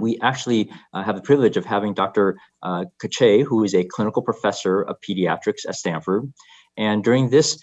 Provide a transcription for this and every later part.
we actually have the privilege of having Dr. Kache, who is a clinical professor of pediatrics at Stanford. And during this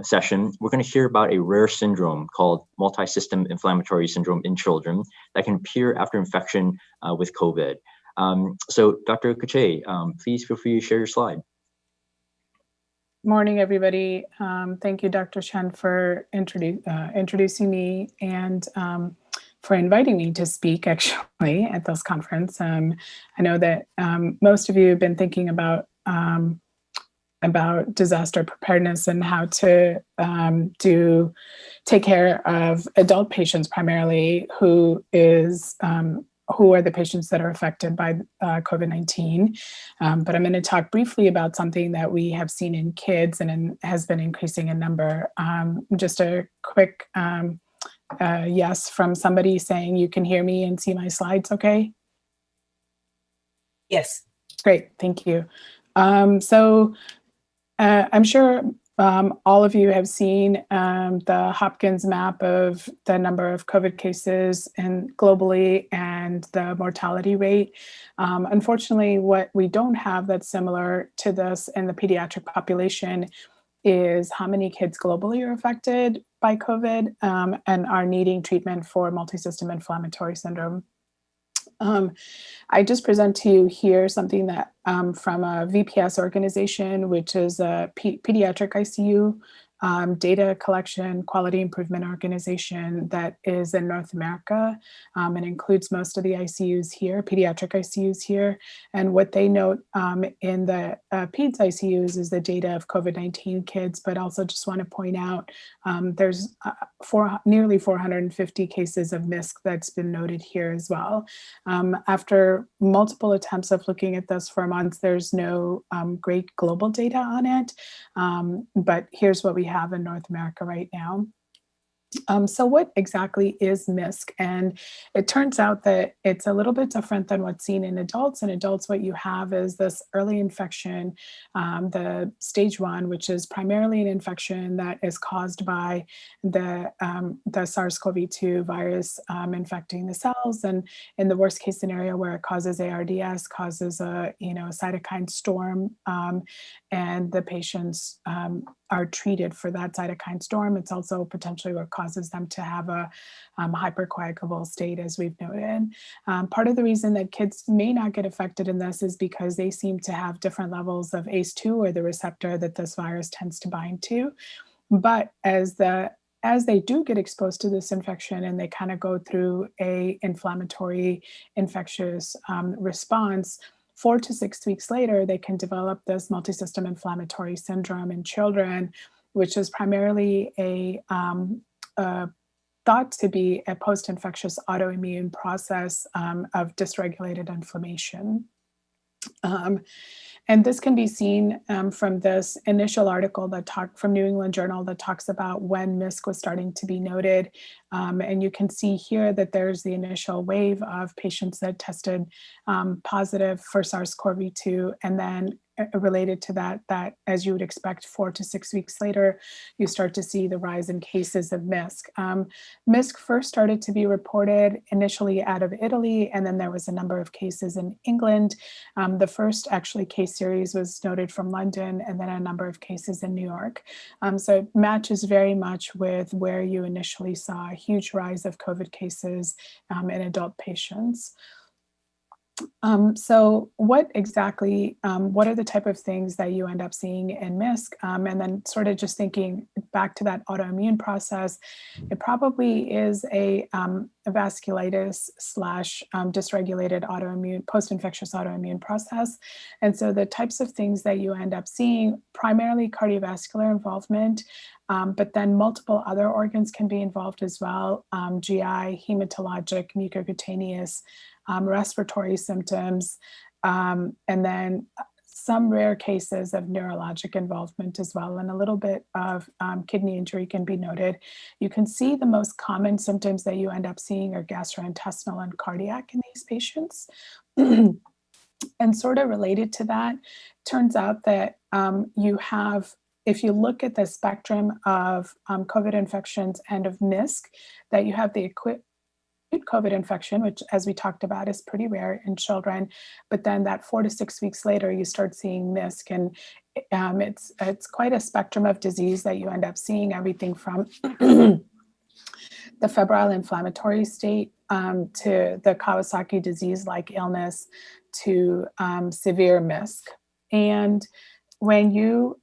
session, we're going to hear about a rare syndrome called multi-system inflammatory syndrome in children that can appear after infection with COVID. So Dr. Kache, please feel free to share your slide. Morning, everybody. Thank you, Dr. Chen, for introducing me and for inviting me to speak actually at this conference. I know that most of you have been thinking about disaster preparedness and how to take care of adult patients primarily, who are the patients that are affected by COVID-19. But I'm going to talk briefly about something that we have seen in kids and has been increasing in number. Just a quick yes from somebody saying you can hear me and see my slides okay? Yes. Great, thank you. So I'm sure all of you have seen the Hopkins map of the number of COVID cases globally and the mortality rate. Unfortunately, what we don't have that's similar to this in the pediatric population is how many kids globally are affected by COVID and are needing treatment for multisystem inflammatory syndrome. I just present to you here something that from a VPS organization, which is a pediatric ICU data collection quality improvement organization that is in North America and includes most of the ICUs here, pediatric ICUs here. And what they note in the PEDS ICUs is the data of COVID-19 kids, but also just want to point out there's nearly 450 cases of MISC that's been noted here as well. After multiple attempts of looking at this for months, there's no great global data on it, but here's what we have in North America right now. So what exactly is MISC? And it turns out that it's a little bit different than what's seen in adults. In adults, what you have is this early infection, the stage 1, which is primarily an infection that is caused by the SARS-CoV-2 virus infecting the cells. And in the worst case scenario where it causes ARDS, causes a cytokine storm, and the patients are treated for that cytokine storm. It's also potentially what causes them to have a hypercoagulable state, as we've noted. Part of the reason that kids may not get affected in this is because they seem to have different levels of ACE2, or the receptor that this virus tends to bind to. But as they do get exposed to this infection and they kind of go through a inflammatory infectious response, 4 to 6 weeks later, they can develop this multisystem inflammatory syndrome in children, which is primarily thought to be a post-infectious autoimmune process of dysregulated inflammation. And this can be seen from this initial article from New England Journal that talks about when MISC was starting to be noted. And you can see here that there's the initial wave of patients that tested positive for SARS-CoV-2, and then related to that as you would expect, 4 to 6 weeks later, you start to see the rise in cases of MISC. MISC first started to be reported initially out of Italy, and then there was a number of cases in England. The first actually case series was noted from London, and then a number of cases in New York. So it matches very much with where you initially saw a huge rise of COVID cases in adult patients. So what exactly, what are the type of things that you end up seeing in MISC? And then sort of just thinking back to that autoimmune process, it probably is a vasculitis / dysregulated autoimmune, post-infectious autoimmune process. And so the types of things that you end up seeing, primarily cardiovascular involvement, but then multiple other organs can be involved as well, GI, hematologic, mucocutaneous, respiratory symptoms, and then some rare cases of neurologic involvement as well, and a little bit of kidney injury can be noted. You can see the most common symptoms that you end up seeing are gastrointestinal and cardiac in these patients. And sort of related to that, turns out that you have, if you look at the spectrum of COVID infections and of MISC, that you have the COVID infection, which, as we talked about, is pretty rare in children. But then that 4 to 6 weeks later, you start seeing MISC, and it's quite a spectrum of disease that you end up seeing, everything from the febrile inflammatory state to the Kawasaki disease-like illness to severe MISC. And when you,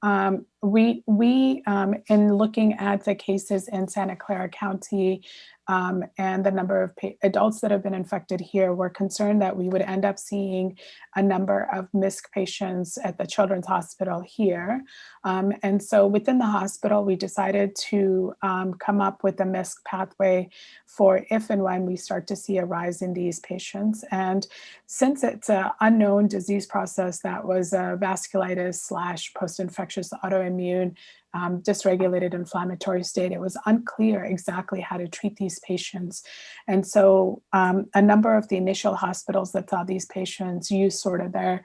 we in looking at the cases in Santa Clara County and the number of adults that have been infected here, we're concerned that we would end up seeing a number of MISC patients at the Children's Hospital here. And so within the hospital, we decided to come up with a MISC pathway for if and when we start to see a rise in these patients. And since it's an unknown disease process that was a vasculitis / post-infectious autoimmune dysregulated inflammatory state, it was unclear exactly how to treat these patients. And so a number of the initial hospitals that saw these patients used sort of their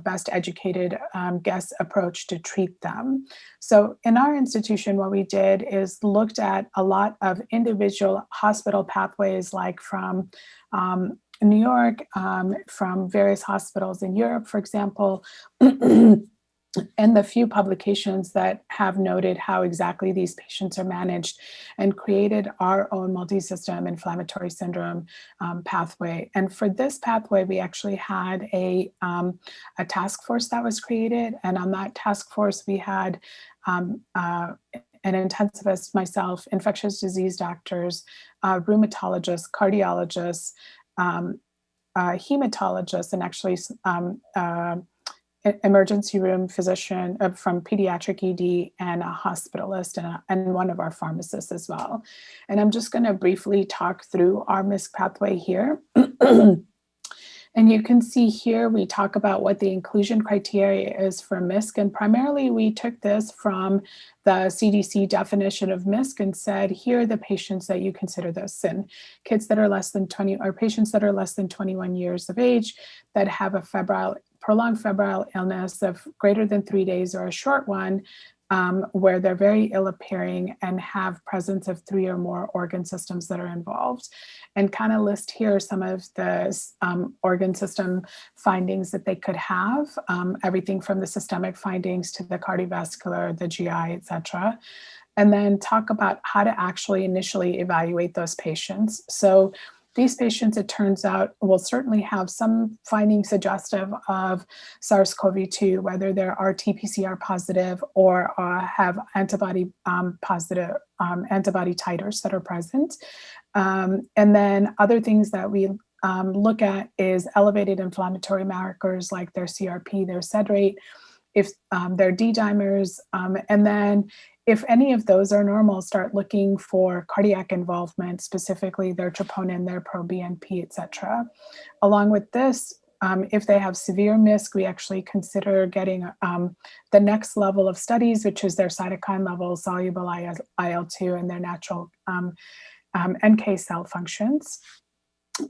best educated guess approach to treat them. So in our institution, what we did is looked at a lot of individual hospital pathways, like from New York, from various hospitals in Europe, for example, and the few publications that have noted how exactly these patients are managed, and created our own multi-system inflammatory syndrome pathway. And for this pathway, we actually had a task force that was created. And on that task force, we had an intensivist, myself, infectious disease doctors, rheumatologists, cardiologists, hematologists, and actually emergency room physician from pediatric ED, and a hospitalist, and one of our pharmacists as well. And I'm just going to briefly talk through our MISC pathway here. And you can see here, we talk about what the inclusion criteria is for MISC. And primarily, we took this from the CDC definition of MISC and said, here are the patients that you consider this. And kids that are less than 20, or patients that are less than 21 years of age, that have a prolonged febrile illness of greater than 3 days, or a short one, where they're very ill appearing and have presence of 3 or more organ systems that are involved. And kind of list here some of the organ system findings that they could have, everything from the systemic findings to the cardiovascular, the GI, et cetera. And then talk about how to actually initially evaluate those patients. So these patients, it turns out, will certainly have some findings suggestive of SARS-CoV-2, whether they're RT-PCR positive or have antibody positive antibody titers that are present. And then other things that we look at is elevated inflammatory markers like their CRP, their SED rate, if their D-dimers, and then if any of those are normal, start looking for cardiac involvement, specifically their troponin, their proBNP, et cetera. Along with this, if they have severe MISC, we actually consider getting the next level of studies, which is their cytokine level, soluble IL-2, and their natural NK cell functions.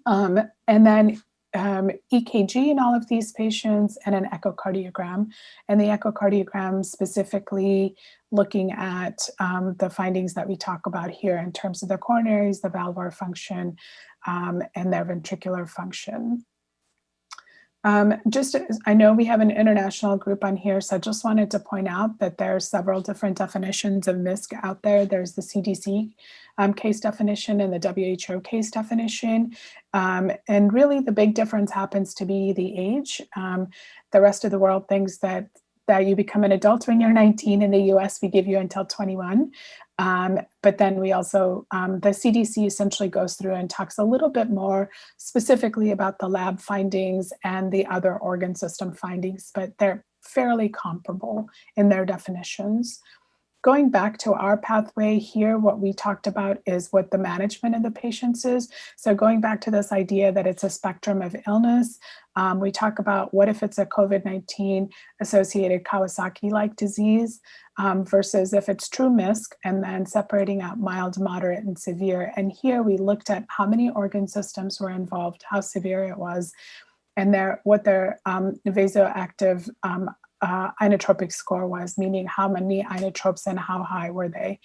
And then EKG in all of these patients, and an echocardiogram. And the echocardiogram specifically looking at the findings that we talk about here in terms of the coronaries, the valvular function, and their ventricular function. I know we have an international group on here, so I just wanted to point out that there are several different definitions of MISC out there. There's the CDC case definition and the WHO case definition. And really the big difference happens to be the age. The rest of the world thinks that you become an adult when you're 19. In the US, we give you until 21. But then we also, the CDC essentially goes through and talks a little bit more specifically about the lab findings and the other organ system findings, but they're fairly comparable in their definitions. Going back to our pathway here, what we talked about is what the management of the patients is. So going back to this idea that it's a spectrum of illness, we talk about what if it's a COVID-19 associated Kawasaki-like disease versus if it's true MISC, and then separating out mild, moderate, and severe. And here we looked at how many organ systems were involved, how severe it was, and what their vasoactive inotropic score was, meaning how many inotropes and how high were they.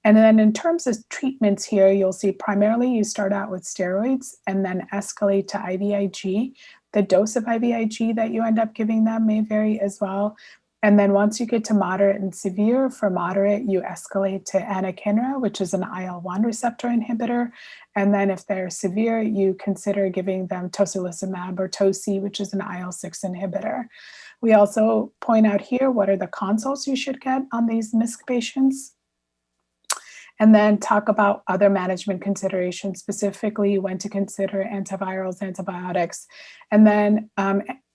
And then in terms of treatments here, you'll see primarily you start out with steroids and then escalate to IVIG. The dose of IVIG that you end up giving them may vary as well. And then once you get to moderate and severe, for moderate, you escalate to anakinra, which is an IL-1 receptor inhibitor. And then if they're severe, you consider giving them tocilizumab or TOSI, which is an IL-6 inhibitor. We also point out here what are the consults you should get on these MISC patients. And then talk about other management considerations, specifically when to consider antivirals, antibiotics. And then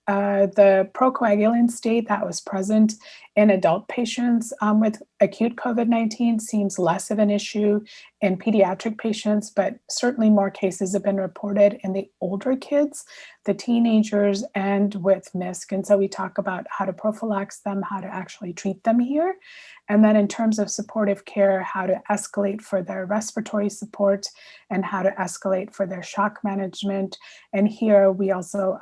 the procoagulant state that was present in adult patients with acute COVID-19 seems less of an issue in pediatric patients, but certainly more cases have been reported in the older kids, the teenagers, and with MISC. And so we talk about how to prophylax them, how to actually treat them here. And then in terms of supportive care, how to escalate for their respiratory support and how to escalate for their shock management. And here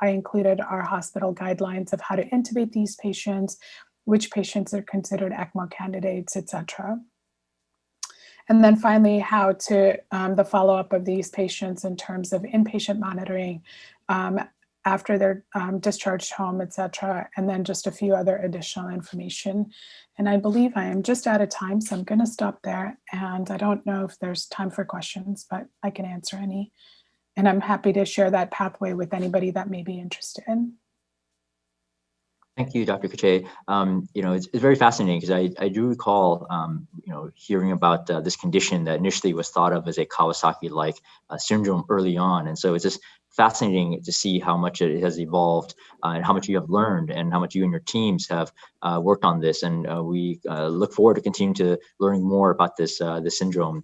I included our hospital guidelines of how to intubate these patients, which patients are considered ECMO candidates, et cetera. And then finally, how to the follow-up of these patients in terms of inpatient monitoring after they're discharged home, et cetera, and then just a few other additional information. And I believe I am just out of time, so I'm going to stop there. And I don't know if there's time for questions, but I can answer any. And I'm happy to share that pathway with anybody that may be interested. Thank you, Dr. Kache. It's very fascinating because I do recall, hearing about this condition that initially was thought of as a Kawasaki-like syndrome early on. And so it's just fascinating to see how much it has evolved and how much you have learned and how much you and your teams have worked on this. And we look forward to continuing to learning more about this syndrome.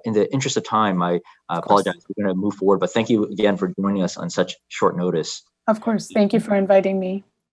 In the interest of time, I apologize. We're going to move forward, but thank you again for joining us on such short notice. Of course. Thank you for inviting me.